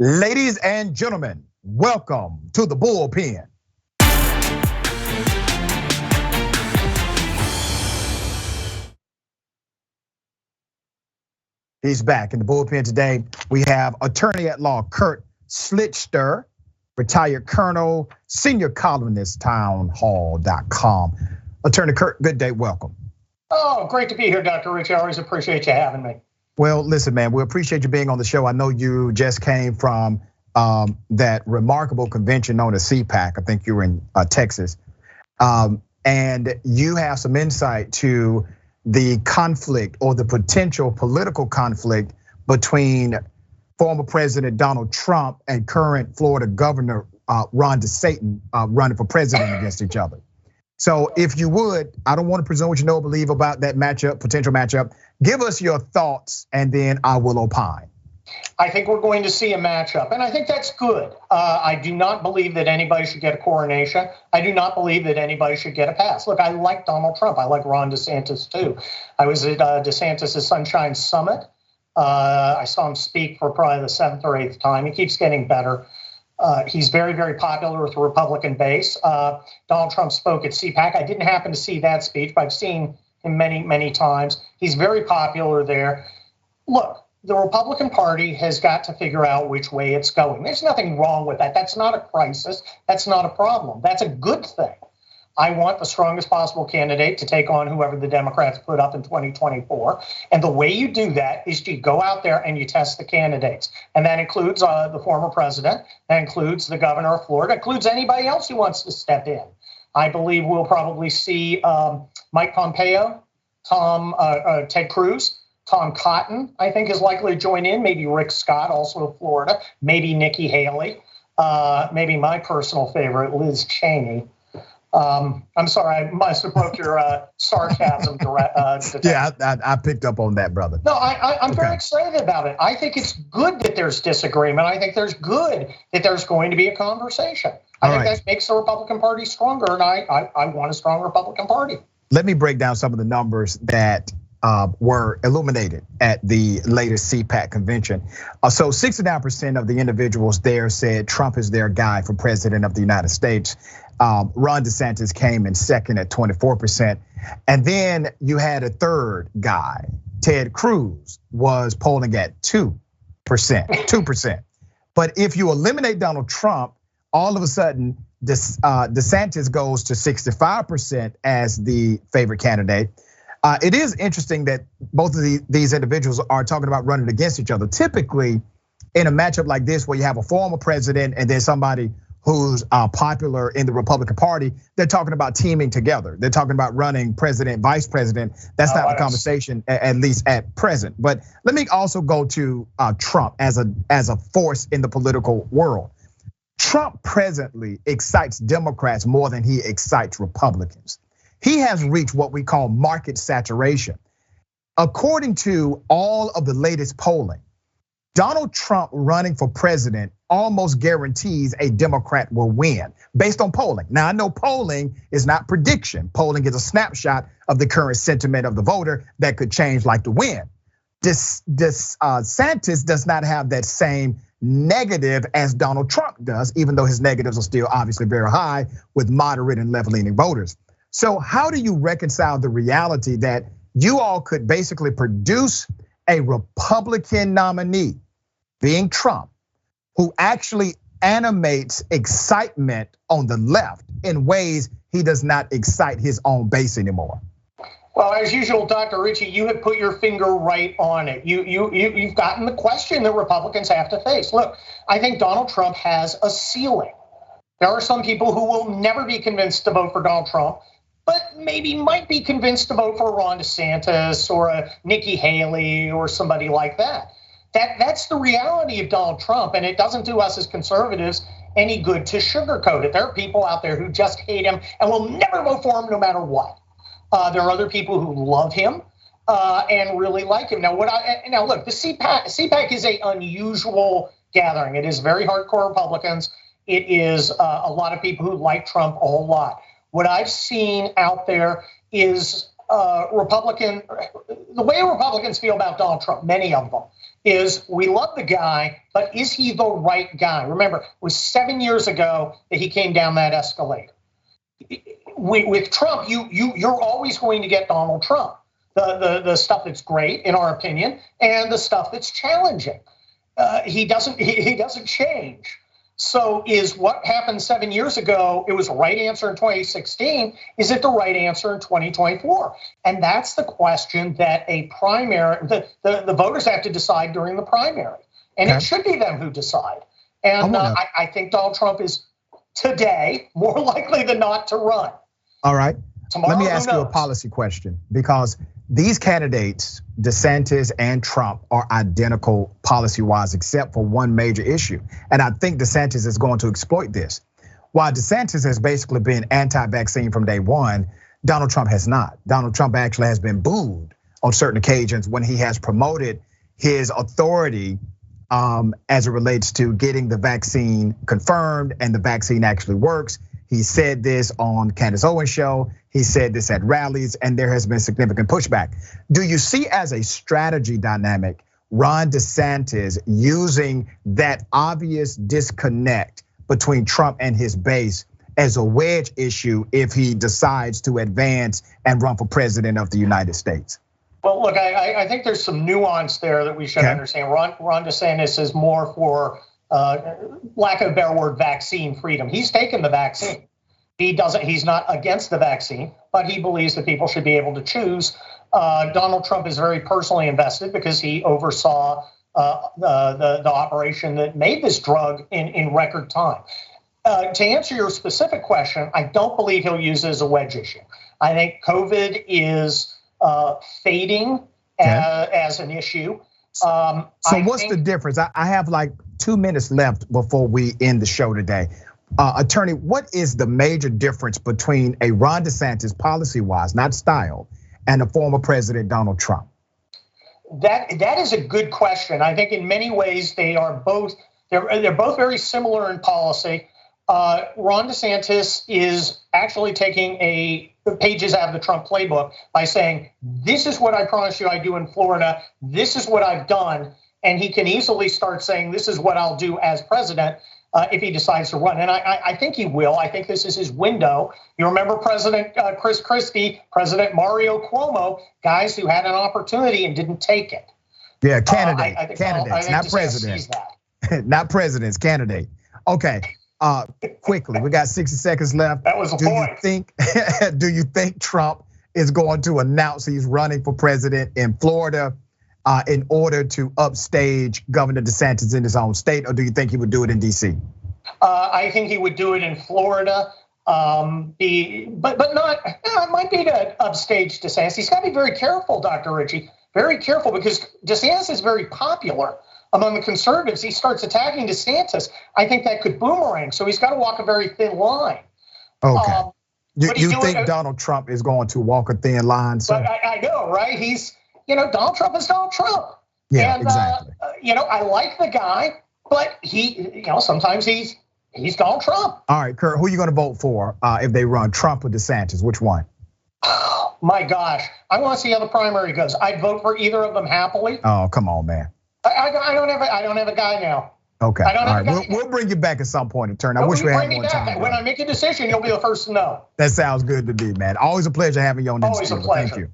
Ladies and gentlemen, welcome to the Bullpen. He's back in the Bullpen today. We have attorney at law Kurt Schlichter, retired colonel, senior columnist, townhall.com. Attorney Kurt, good day, welcome. Oh, great to be here, Dr. Richey. I always appreciate you having me. Well, listen, man, we appreciate you being on the show. I know you just came from that remarkable convention known as CPAC. I think you were in Texas. And you have some insight to the conflict or the potential political conflict between former President Donald Trump and current Florida Governor Ron DeSantis running for president against each other. So if you would, I don't want to presume what you know or believe about that matchup, potential matchup. Give us your thoughts and then I will opine. I think we're going to see a matchup, and I think that's good. I do not believe that anybody should get a coronation. I do not believe that anybody should get a pass. Look, I like Donald Trump. I like Ron DeSantis too. I was at DeSantis' Sunshine Summit. I saw him speak for probably the 7th or 8th time. He keeps getting better. He's very, very popular with the Republican base. Donald Trump spoke at CPAC. I didn't happen to see that speech, but I've seen him many, many times. He's very popular there. Look, the Republican Party has got to figure out which way it's going. There's nothing wrong with that. That's not a crisis. That's not a problem. That's a good thing. I want the strongest possible candidate to take on whoever the Democrats put up in 2024. And the way you do that is you go out there and you test the candidates. And that includes the former president. That includes the governor of Florida. That includes anybody else who wants to step in. I believe we'll probably see Mike Pompeo, Ted Cruz, Tom Cotton, I think, is likely to join in. Maybe Rick Scott, also of Florida. Maybe Nikki Haley. Maybe my personal favorite, Liz Cheney. I'm sorry, I must have broke your sarcasm. Yeah, I picked up on that, brother. No, I'm very excited about it. I think it's good that there's disagreement. I think there's good that there's going to be a conversation. I think that makes the Republican Party stronger, and I want a strong Republican Party. Let me break down some of the numbers that were illuminated at the latest CPAC convention. So 69% of the individuals there said Trump is their guy for president of the United States. Ron DeSantis came in second at 24%. And then you had a third guy, Ted Cruz, was polling at 2%. But if you eliminate Donald Trump, all of a sudden, DeSantis goes to 65% as the favorite candidate. It is interesting that both of these individuals are talking about running against each other. Typically, in a matchup like this, where you have a former president and then somebody who's popular in the Republican Party, they're talking about teaming together. They're talking about running president, vice president. That's not the conversation, at least at present. But let me also go to Trump as a force in the political world. Trump presently excites Democrats more than he excites Republicans. He has reached what we call market saturation. According to all of the latest polling, Donald Trump running for president almost guarantees a Democrat will win based on polling. Now, I know polling is not prediction. Polling is a snapshot of the current sentiment of the voter that could change like the wind. DeSantis does not have that same negative as Donald Trump does, even though his negatives are still obviously very high with moderate and left-leaning voters. So how do you reconcile the reality that you all could basically produce a Republican nominee, being Trump, who actually animates excitement on the left in ways he does not excite his own base anymore? Well, as usual, Dr. Richey, you have put your finger right on it. You've gotten the question that Republicans have to face. Look, I think Donald Trump has a ceiling. There are some people who will never be convinced to vote for Donald Trump, but maybe might be convinced to vote for Ron DeSantis or a Nikki Haley or somebody like that. That's the reality of Donald Trump, and it doesn't do us as conservatives any good to sugarcoat it. There are people out there who just hate him and will never vote for him no matter what. There are other people who love him and really like him. Now, look, the CPAC is an unusual gathering. It is very hardcore Republicans. It is a lot of people who like Trump a whole lot. What I've seen out there is the way Republicans feel about Donald Trump, many of them, is we love the guy, but is he the right guy? Remember, it was 7 years ago that he came down that escalator. With Trump, you're always going to get Donald Trump, the stuff that's great in our opinion, and the stuff that's challenging. He doesn't change. So is what happened 7 years ago, it was the right answer in 2016, is it the right answer in 2024? And that's the question that a primary, the voters have to decide during the primary. And It should be them who decide. And I think Donald Trump is today more likely than not to run. All right. Tomorrow, let me ask you a policy question, because these candidates, DeSantis and Trump, are identical policy-wise, except for one major issue. And I think DeSantis is going to exploit this. While DeSantis has basically been anti-vaccine from day one, Donald Trump has not. Donald Trump actually has been booed on certain occasions when he has promoted his authority as it relates to getting the vaccine confirmed and the vaccine actually works. He said this on Candace Owens' show. He said this at rallies, and there has been significant pushback. Do you see as a strategy dynamic Ron DeSantis using that obvious disconnect between Trump and his base as a wedge issue if he decides to advance and run for president of the United States? Well, look, I think there's some nuance there that we should understand. Ron DeSantis is more for, lack of a better word, vaccine freedom. He's taken the vaccine. He's not against the vaccine, but he believes that people should be able to choose. Donald Trump is very personally invested because he oversaw the operation that made this drug in record time. To answer your specific question, I don't believe he'll use it as a wedge issue. I think COVID is fading as an issue. So what's the difference? I have like 2 minutes left before we end the show today. Attorney, what is the major difference between a Ron DeSantis policy-wise, not style, and a former President Donald Trump? That is a good question. I think in many ways they're both very similar in policy. Ron DeSantis is actually taking pages out of the Trump playbook by saying, this is what I promised you I'd do in Florida. This is what I've done. And he can easily start saying, this is what I'll do as president if he decides to run. And I think he will. I think this is his window. You remember President Chris Christie, President Mario Cuomo, guys who had an opportunity and didn't take it. Yeah, candidates, not president. Not presidents, candidate. Okay. Quickly, we got 60 seconds left. That was a point. Do you think Trump is going to announce he's running for president in Florida in order to upstage Governor DeSantis in his own state, or do you think he would do it in DC? I think he would do it in Florida. But not. It might be to upstage DeSantis. He's got to be very careful, Dr. Richey. Very careful, because DeSantis is very popular among the conservatives. He starts attacking DeSantis. I think that could boomerang. So he's got to walk a very thin line. Okay. You think Donald Trump is going to walk a thin line? But I know, right? Donald Trump is Donald Trump. Yeah, and, exactly. I like the guy, but sometimes he's Donald Trump. All right, Kurt, who are you going to vote for if they run, Trump or DeSantis? Which one? Oh, my gosh, I want to see how the primary goes. I'd vote for either of them happily. Oh, come on, man. I don't have a guy now. Okay, all right, we'll bring you back at some point, attorney. I wish we had more time. When I make a decision, you'll be the first to know. That sounds good to me, man. Always a pleasure having you on. Always a pleasure. Thank you.